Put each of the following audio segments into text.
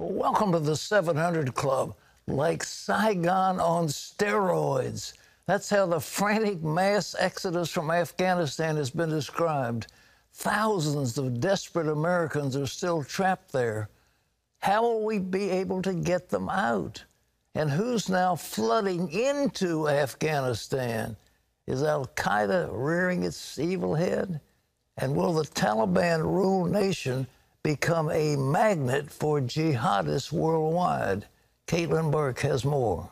Welcome to the 700 Club, like Saigon on steroids. That's how the frantic mass exodus from Afghanistan has been described. Thousands of desperate Americans are still trapped there. How will we be able to get them out? And who's now flooding into Afghanistan? Is al-Qaeda rearing its evil head? And will the Taliban-ruled nation become a magnet for jihadists worldwide? Caitlin Burke has more.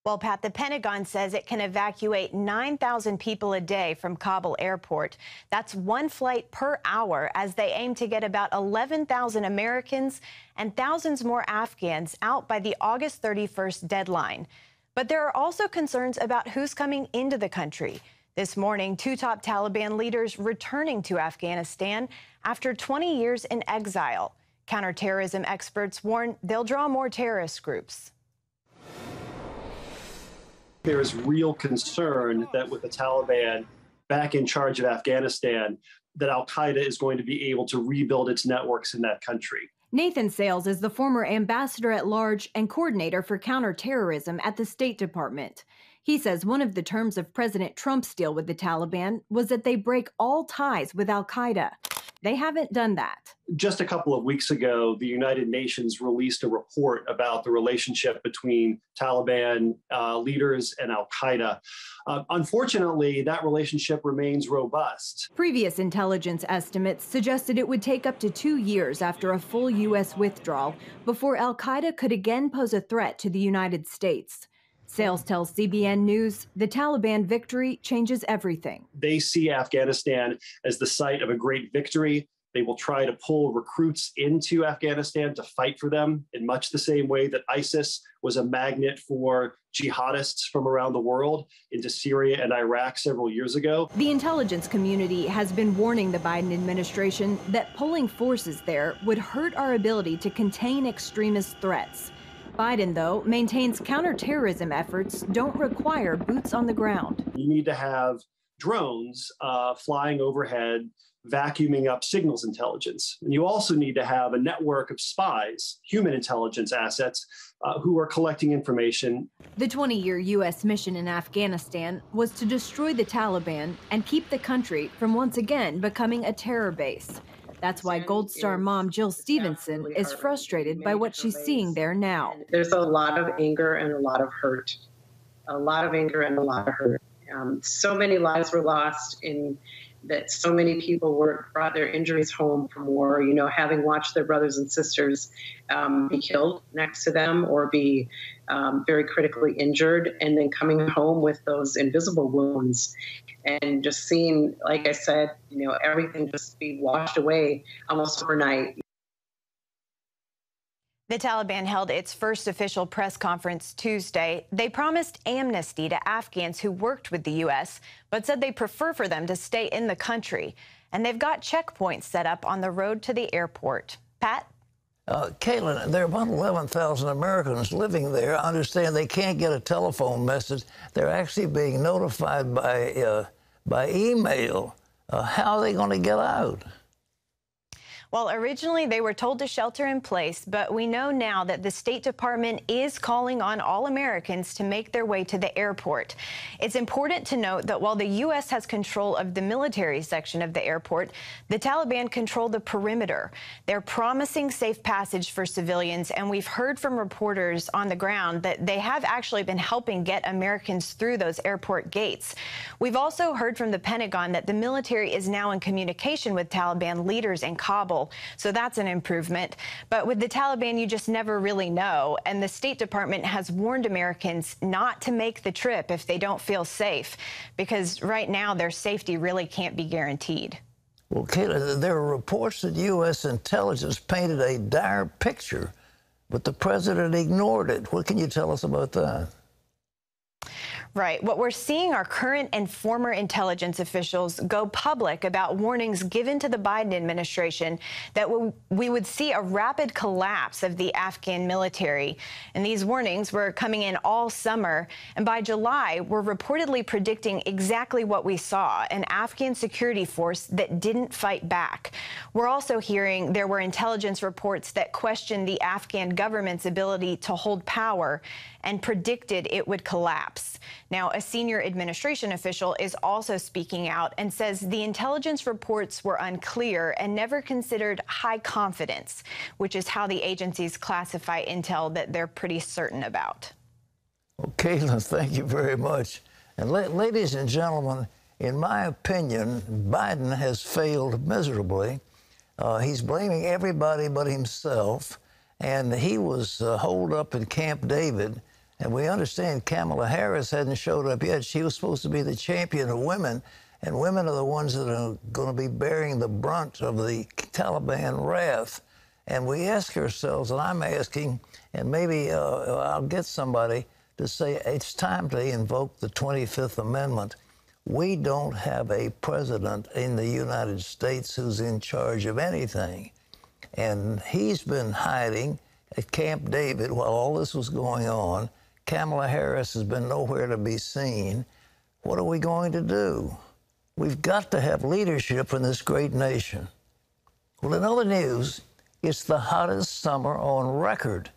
Well, Pat, the Pentagon says it can evacuate 9,000 people a day from Kabul airport. That's one flight per hour as they aim to get about 11,000 Americans and thousands more Afghans out by the August 31st deadline. But there are also concerns about who's coming into the country. This morning, two top Taliban leaders returning to Afghanistan after 20 years in exile. Counterterrorism experts warn they'll draw more terrorist groups. There is real concern that with the Taliban back in charge of Afghanistan, that al-Qaeda is going to be able to rebuild its networks in that country. Nathan Sales is the former ambassador-at-large and coordinator for counterterrorism at the State Department. He says one of the terms of President Trump's deal with the Taliban was that they break all ties with al-Qaeda. They haven't done that. Just a couple of weeks ago, the United Nations released a report about the relationship between Taliban leaders and al-Qaeda. Unfortunately, that relationship remains robust. Previous intelligence estimates suggested it would take up to 2 years after a full U.S. withdrawal before al-Qaeda could again pose a threat to the United States. Sales tells CBN News the Taliban victory changes everything. They see Afghanistan as the site of a great victory. They will try to pull recruits into Afghanistan to fight for them in much the same way that ISIS was a magnet for jihadists from around the world into Syria and Iraq several years ago. The intelligence community has been warning the Biden administration that pulling forces there would hurt our ability to contain extremist threats. Biden, though, maintains counterterrorism efforts don't require boots on the ground. You need to have drones flying overhead, vacuuming up signals intelligence. And you also need to have a network of spies, human intelligence assets, who are collecting information. The 20-year U.S. mission in Afghanistan was to destroy the Taliban and keep the country from once again becoming a terror base. That's why Gold Star mom Jill Stevenson is frustrated by what she's seeing there now. There's a lot of anger and a lot of hurt. A lot of anger and a lot of hurt. So many lives were lost in that. So many people brought their injuries home from war, you know, having watched their brothers and sisters be killed next to them or be very critically injured, and then coming home with those invisible wounds and just seeing, like I said, you know, everything just be washed away almost overnight. The Taliban held its first official press conference Tuesday. They promised amnesty to Afghans who worked with the U.S., but said they prefer for them to stay in the country. And they've got checkpoints set up on the road to the airport. Pat? Caitlin, there are about 11,000 Americans living there. I understand they can't get a telephone message. They're actually being notified by email. How are they going to get out? Well, originally they were told to shelter in place, but we know now that the State Department is calling on all Americans to make their way to the airport. It's important to note that while the U.S. has control of the military section of the airport, the Taliban control the perimeter. They're promising safe passage for civilians, and we've heard from reporters on the ground that they have actually been helping get Americans through those airport gates. We've also heard from the Pentagon that the military is now in communication with Taliban leaders in Kabul. So that's an improvement. But with the Taliban, you just never really know. And the State Department has warned Americans not to make the trip if they don't feel safe, because right now their safety really can't be guaranteed. Well, Kayla, there are reports that U.S. intelligence painted a dire picture, but the president ignored it. What can you tell us about that? Right. What we're seeing are current and former intelligence officials go public about warnings given to the Biden administration that we would see a rapid collapse of the Afghan military. And these warnings were coming in all summer. And by July, we're reportedly predicting exactly what we saw, an Afghan security force that didn't fight back. We're also hearing there were intelligence reports that questioned the Afghan government's ability to hold power and predicted it would collapse. Now, a senior administration official is also speaking out and says the intelligence reports were unclear and never considered high confidence, which is how the agencies classify intel that they're pretty certain about. Well, Caitlin, thank you very much. And ladies and gentlemen, in my opinion, Biden has failed miserably. He's blaming everybody but himself. And he was holed up in Camp David. And we understand Kamala Harris hadn't showed up yet. She was supposed to be the champion of women. And women are the ones that are going to be bearing the brunt of the Taliban wrath. And we ask ourselves, and I'm asking, and maybe I'll get somebody to say it's time to invoke the 25th Amendment. We don't have a president in the United States who's in charge of anything. And he's been hiding at Camp David while all this was going on. Kamala Harris has been nowhere to be seen. What are we going to do? We've got to have leadership in this great nation. Well, in other news, it's the hottest summer on record.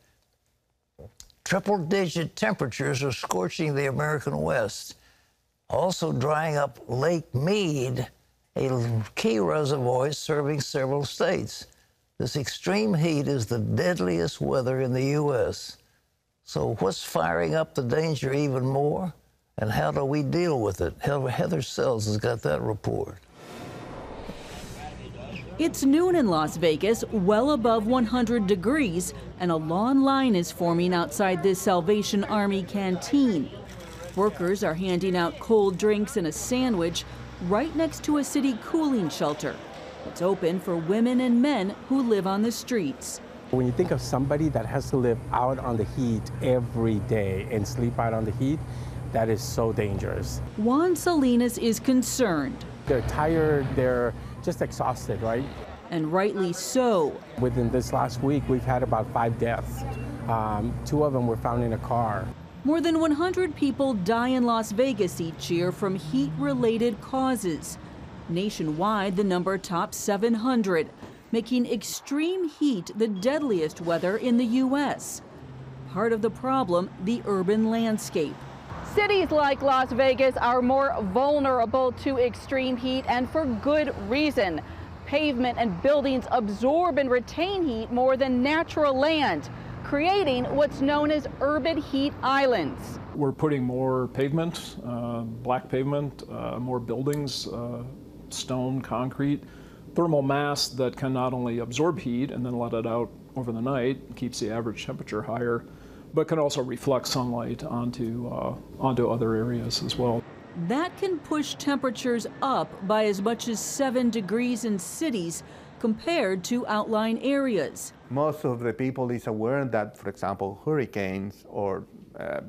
Triple-digit temperatures are scorching the American West, also drying up Lake Mead, a key reservoir serving several states. This extreme heat is the deadliest weather in the U.S. So what's firing up the danger even more? And how do we deal with it? Heather Sells has got that report. It's noon in Las Vegas, well above 100 degrees, and a long line is forming outside this Salvation Army canteen. Workers are handing out cold drinks and a sandwich right next to a city cooling shelter. It's open for women and men who live on the streets. When you think of somebody that has to live out on the heat every day and sleep out on the heat, that is so dangerous. Juan Salinas is concerned. They're tired, they're just exhausted, right? And rightly so. Within this last week, we've had about 5 deaths. 2 of them were found in a car. More than 100 people die in Las Vegas each year from heat-related causes. Nationwide, the number tops 700, making extreme heat the deadliest weather in the U.S. Part of the problem, the urban landscape. Cities like Las Vegas are more vulnerable to extreme heat, and for good reason. Pavement and buildings absorb and retain heat more than natural land, creating what's known as urban heat islands. We're putting more pavement, black pavement, more buildings, stone, concrete, thermal mass that can not only absorb heat and then let it out over the night, keeps the average temperature higher, but can also reflect sunlight onto other areas as well. That can push temperatures up by as much as 7 degrees in cities compared to outlying areas. Most of the people is aware that, for example, hurricanes or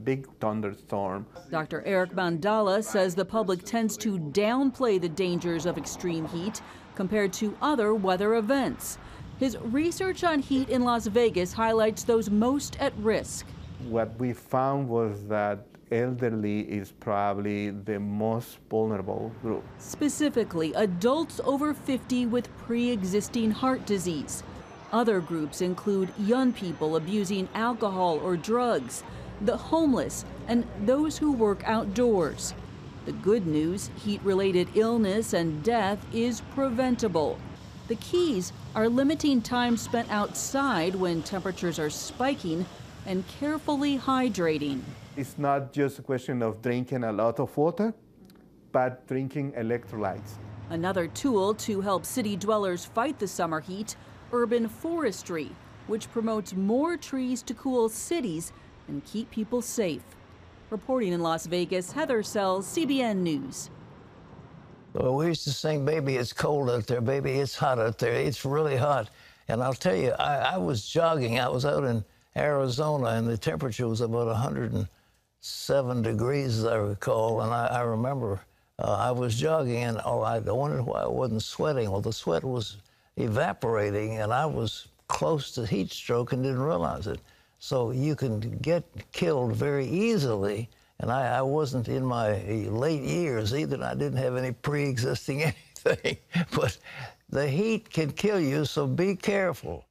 big thunderstorm. Dr. Eric Mandala says the public tends to downplay the dangers of extreme heat compared to other weather events. His research on heat in Las Vegas highlights those most at risk. What we found was that elderly is probably the most vulnerable group. Specifically, adults over 50 with pre-existing heart disease. Other groups include young people abusing alcohol or drugs, the homeless, and those who work outdoors. The good news, heat-related illness and death is preventable. The keys are limiting time spent outside when temperatures are spiking and carefully hydrating. It's not just a question of drinking a lot of water, but drinking electrolytes. Another tool to help city dwellers fight the summer heat, urban forestry, which promotes more trees to cool cities and keep people safe. Reporting in Las Vegas, Heather Sells, CBN News. Well, we used to sing, baby, it's cold out there, baby, it's hot out there. It's really hot. And I'll tell you, I was jogging. I was out in Arizona, and the temperature was about 100 and 7 degrees, as I recall, and I remember I was jogging, and I wondered why I wasn't sweating. Well, the sweat was evaporating, and I was close to heat stroke and didn't realize it. So you can get killed very easily, and I wasn't in my late years either, and I didn't have any pre-existing anything. But the heat can kill you, so be careful.